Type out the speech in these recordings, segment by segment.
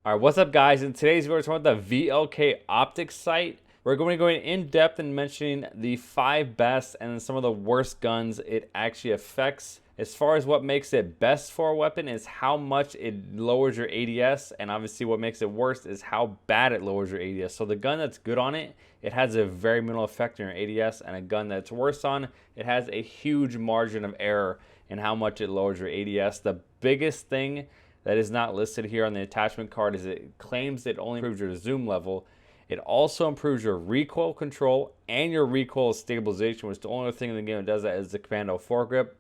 All right, what's up, guys? In today's video, we're talking about the VLK OPTIC sight. We're going to be going in depth and mentioning the 5 best and some of the worst guns it actually affects. As far as what makes it best for a weapon is how much it lowers your ADS, and obviously what makes it worse is how bad it lowers your ADS. So the gun that's good on it, it has a very minimal effect on your ADS, and a gun that's worse on, it has a huge margin of error in how much it lowers your ADS. The biggest thing that is not listed here on the attachment card is it claims it only improves your zoom level. It also improves your recoil control and your recoil stabilization, which the only thing in the game that does that is the commando foregrip.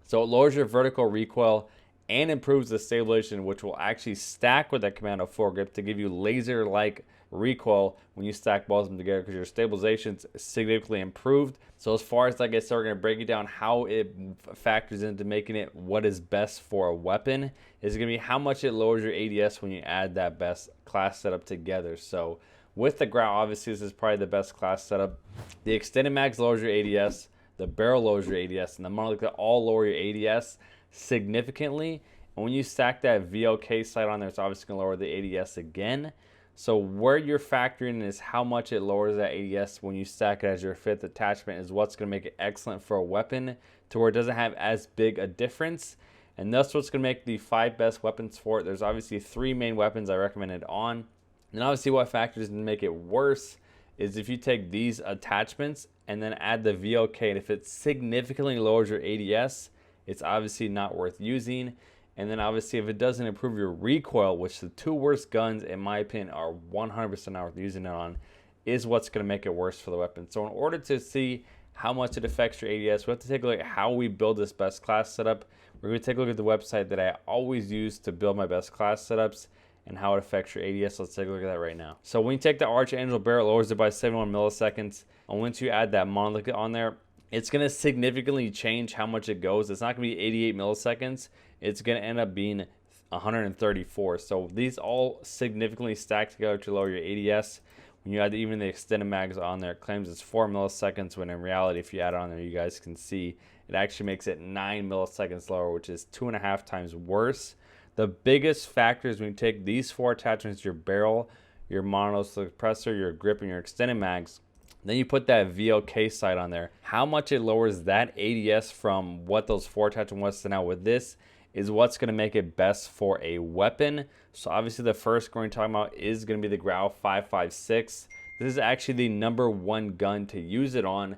So it lowers your vertical recoil and improves the stabilization, which will actually stack with that commando foregrip to give you laser-like recoil when you stack both of them together, because your stabilization's significantly improved. So as far as, like I said, we're going to break it down how it factors into making it what is best for a weapon is going to be how much it lowers your ADS when you add that best class setup together. So with the Grau, obviously this is probably the best class setup. The extended mags lowers your ADS, the barrel lowers your ADS, and the monolith all lower your ADS significantly. And when you stack that VLK sight on there, it's obviously going to lower the ADS again. So where you're factoring is how much it lowers that ADS when you stack it as your 5th attachment is what's going to make it excellent for a weapon, to where it doesn't have as big a difference. And that's what's going to make the 5 best weapons for it. There's obviously 3 main weapons I recommended on. And obviously what factors in to make it worse is if you take these attachments and then add the VLK, and if it significantly lowers your ADS, it's obviously not worth using. And then obviously if it doesn't improve your recoil, which the 2 worst guns in my opinion are 100% not worth using it on, is what's going to make it worse for the weapon. So in order to see how much it affects your ADS, we have to take a look at how we build this best class setup. We're going to take a look at the website that I always use to build my best class setups and how it affects your ADS. Let's take a look at that right now. So when you take the Archangel barrel, it lowers it by 71 milliseconds. And once you add that monolith on there, it's going to significantly change how much it goes. It's not going to be 88 milliseconds. It's going to end up being 134. So these all significantly stack together to lower your ADS. When you add even the extended mags on there, it claims it's 4 milliseconds, when in reality, if you add it on there, you guys can see it actually makes it 9 milliseconds lower, which is 2.5 times worse. The biggest factors when you take these 4 attachments, your barrel, your monolith suppressor, your grip, and your extended mags, then you put that VLK sight on there, how much it lowers that ADS from what those 4 attachments was to now with this is what's going to make it best for a weapon. So obviously the first gun we're talking about is going to be the Grau 5.56. This is actually the #1 gun to use it on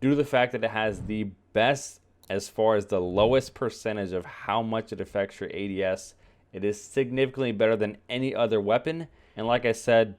due to the fact that it has the best as far as the lowest percentage of how much it affects your ADS. It is significantly better than any other weapon. And like I said,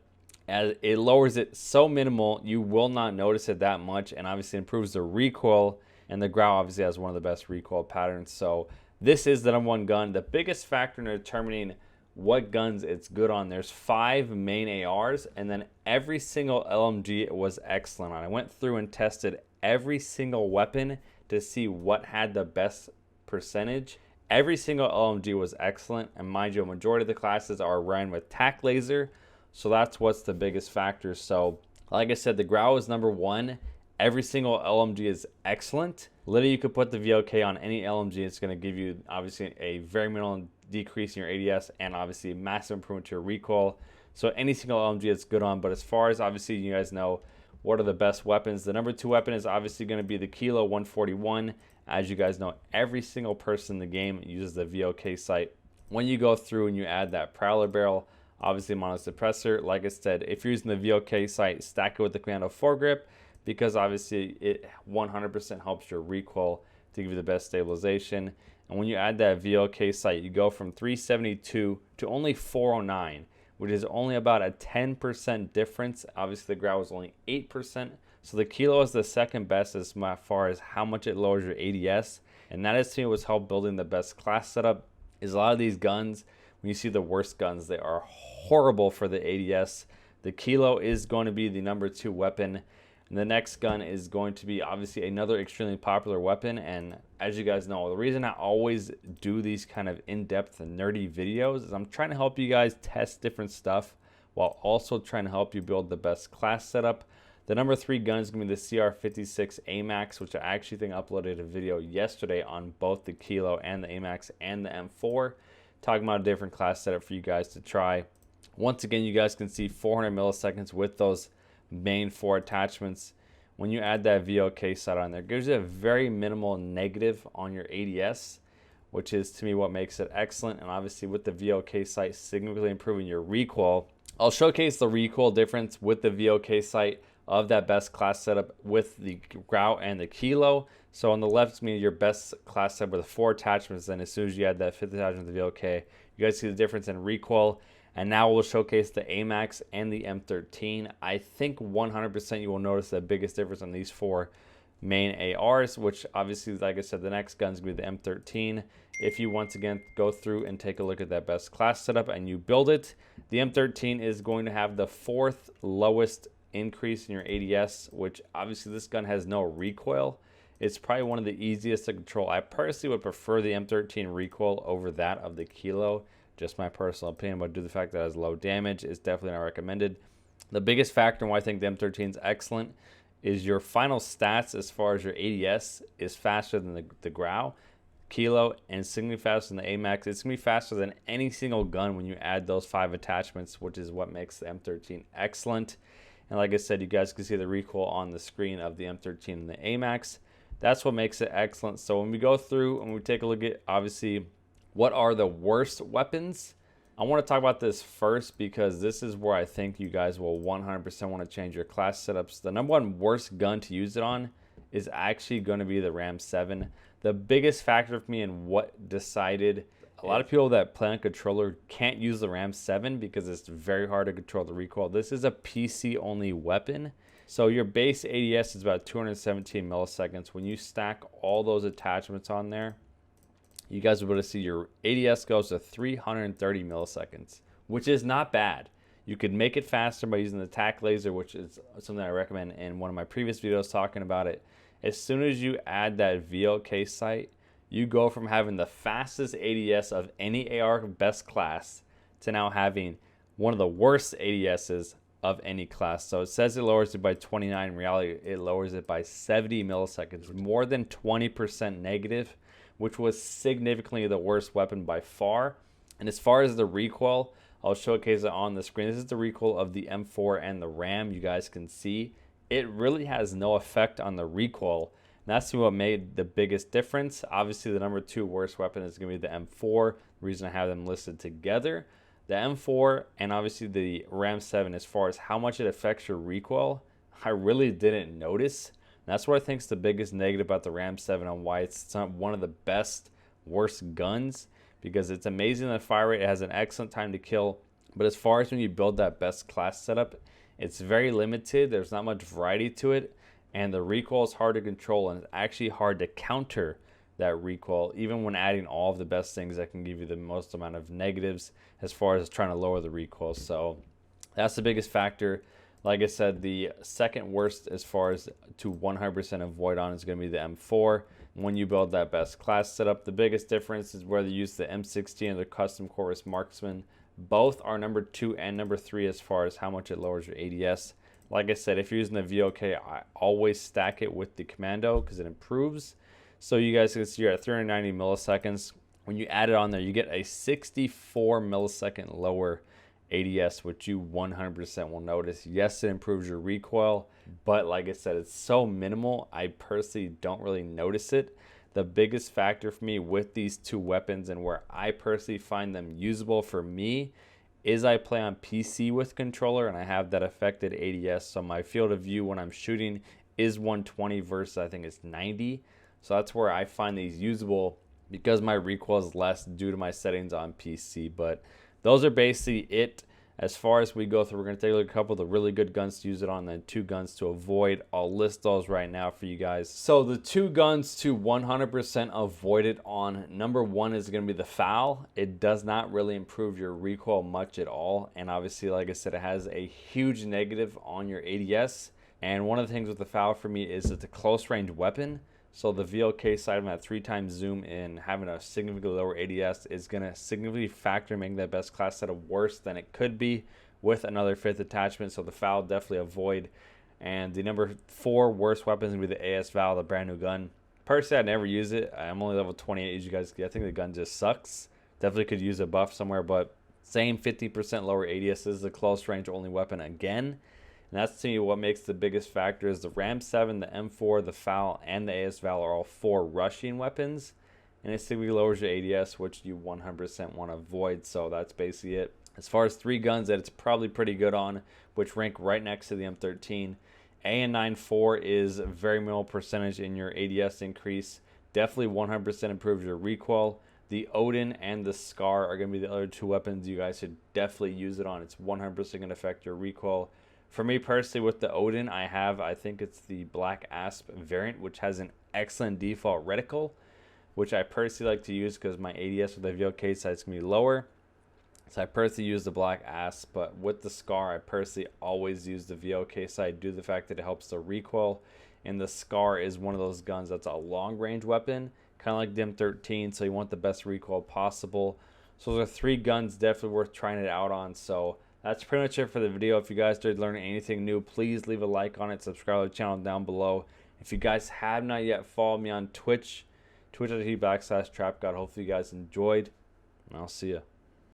as it lowers it so minimal, you will not notice it that much, and obviously improves the recoil. And the Grau obviously has one of the best recoil patterns. So this is the #1 gun. The biggest factor in determining what guns it's good on, there's 5 main ARs, and then every single LMG was excellent on. I went through and tested every single weapon to see what had the best percentage. Every single LMG was excellent, and mind you, a majority of the classes are ran with tac laser, so that's what's the biggest factor. So like I said, the Grau is #1. Every single LMG is excellent. Literally, you could put the VLK on any LMG. It's going to give you obviously a very minimal decrease in your ADS and obviously a massive improvement to your recoil. So any single LMG is good on. But as far as obviously you guys know what are the best weapons, the #2 weapon is obviously going to be the Kilo 141. As you guys know, every single person in the game uses the VLK sight. When you go through and you add that Prowler barrel, obviously mono suppressor, like I said, if you're using the VLK sight, stack it with the commando foregrip, because obviously it 100% helps your recoil to give you the best stabilization. And when you add that VLK sight, you go from 372 to only 409, which is only about a 10% difference. Obviously the Grau is only 8%. So the Kilo is the second best as far as how much it lowers your ADS. And that is to me what's helped building the best class setup. Is a lot of these guns, when you see the worst guns, they are horrible for the ADS. The Kilo is going to be the #2 weapon. And the next gun is going to be obviously another extremely popular weapon. And as you guys know, the reason I always do these kind of in-depth and nerdy videos is I'm trying to help you guys test different stuff while also trying to help you build the best class setup. The #3 gun is going to be the CR56 Amax, which I actually think I uploaded a video yesterday on both the Kilo and the Amax and the M4, talking about a different class setup for you guys to try. Once again, you guys can see 400 milliseconds with those main 4 attachments. When you add that VLK sight on there, it gives you a very minimal negative on your ADS, which is to me what makes it excellent. And obviously with the VLK sight significantly improving your recoil. I'll showcase the recoil difference with the VLK sight of that best class setup with the Grau and the Kilo. So on the left, it's going to be your best class setup with 4 attachments. Then as soon as you add that 5th attachment with the VLK, you guys see the difference in recoil. And now we'll showcase the Amax and the M13. I think 100% you will notice the biggest difference on these 4 main ARs, which obviously, like I said, the next gun's going to be the M13. If you once again go through and take a look at that best class setup and you build it, the M13 is going to have the 4th lowest increase in your ADS, which obviously this gun has no recoil. It's probably one of the easiest to control. I personally would prefer the M13 recoil over that of the Kilo. Just my personal opinion, but due to the fact that it has low damage, it's definitely not recommended. The biggest factor in why I think the M13 is excellent is your final stats as far as your ADS is faster than the Grau, Kilo, and significantly faster than the Amax. It's going to be faster than any single gun when you add those 5 attachments, which is what makes the M13 excellent. And like I said, you guys can see the recoil on the screen of the M13 and the Amax. That's what makes it excellent. So when we go through and we take a look at, obviously, what are the worst weapons? I want to talk about this first because this is where I think you guys will 100% want to change your class setups. The number 1 worst gun to use it on is actually going to be the Ram 7. The biggest factor for me in what decided, a lot of people that play on controller can't use the Ram 7 because it's very hard to control the recoil. This is a PC only weapon. So your base ADS is about 217 milliseconds. When you stack all those attachments on there, you guys will be able to see your ADS goes to 330 milliseconds, which is not bad. You could make it faster by using the tack laser, which is something I recommend in one of my previous videos talking about it. As soon as you add that VLK sight, you go from having the fastest ADS of any AR best class to now having one of the worst ADSs of any class. So it says it lowers it by 29. In reality, it lowers it by 70 milliseconds, more than 20% negative, which was significantly the worst weapon by far. And as far as the recoil, I'll showcase it on the screen. This is the recoil of the M4 and the Ram. You guys can see it really has no effect on the recoil. And that's what made the biggest difference. Obviously, the number 2 worst weapon is going to be the M4. The reason I have them listed together, the M4 and obviously the Ram 7, as far as how much it affects your recoil, I really didn't notice. That's what I think is the biggest negative about the Ram 7 and why it's one of the best, worst guns, because it's amazing the fire rate. It has an excellent time to kill. But as far as when you build that best class setup, it's very limited. There's not much variety to it. And the recoil is hard to control, and it's actually hard to counter that recoil, even when adding all of the best things that can give you the most amount of negatives as far as trying to lower the recoil. So that's the biggest factor. Like I said, the second worst as far as to 100% avoid on is going to be the M4. When you build that best class setup, the biggest difference is whether you use the M16 or the custom Chorus Marksman. Both are number 2 and number 3 as far as how much it lowers your ADS. Like I said, if you're using the VLK, I always stack it with the Commando because it improves. So you guys can see you're at 390 milliseconds. When you add it on there, you get a 64 millisecond lower ADS, which you 100% will notice. Yes, it improves your recoil, but like I said, it's so minimal, I personally don't really notice it. The biggest factor for me with these 2 weapons and where I personally find them usable for me is I play on PC with controller and I have that affected ADS. So my field of view when I'm shooting is 120 versus I think it's 90. So that's where I find these usable because my recoil is less due to my settings on PC. But those are basically it. As far as we go through, we're going to take a look at a couple of the really good guns to use it on, then 2 guns to avoid. I'll list those right now for you guys. So the 2 guns to 100% avoid it on, number 1 is going to be the FAL. It does not really improve your recoil much at all. And obviously, like I said, it has a huge negative on your ADS. And one of the things with the FAL for me is it's a close range weapon. So the VLK side of that 3x zoom in, having a significantly lower ADS is going to significantly factor making that best class setup worse than it could be with another 5th attachment. So the FAL definitely avoid. And the number 4 worst weapon is going to be the AS FAL, the brand new gun. Personally, I never use it. I'm only level 28, as you guys see. I think the gun just sucks. Definitely could use a buff somewhere, but Same 50% lower ADS. This is a close range only weapon again. And that's to me what makes the biggest factor is the Ram 7, the M4, the FAL, and the AS-VAL are all 4 rushing weapons. And it significantly lowers your ADS, which you 100% want to avoid. So that's basically it. As far as 3 guns that it's probably pretty good on, which rank right next to the M13, AN-94 is a very minimal percentage in your ADS increase. Definitely 100% improves your recoil. The Odin and the Scar are going to be the other 2 weapons you guys should definitely use it on. It's 100% going to affect your recoil. For me personally, with the Odin, I think it's the Black Asp variant, which has an excellent default reticle, which I personally like to use because my ADS with the VLK side is going to be lower. So I personally use the Black Asp, but with the Scar, I personally always use the VLK side due to the fact that it helps the recoil. And the Scar is one of those guns that's a long range weapon, kind of like the M13, so you want the best recoil possible. So those are 3 guns definitely worth trying it out on. So that's pretty much it for the video. If you guys started learning anything new, please leave a like on it, subscribe to the channel down below. If you guys have not yet, follow me on Twitch, twitch.tv/Trapgod. Hopefully you guys enjoyed, and I'll see ya.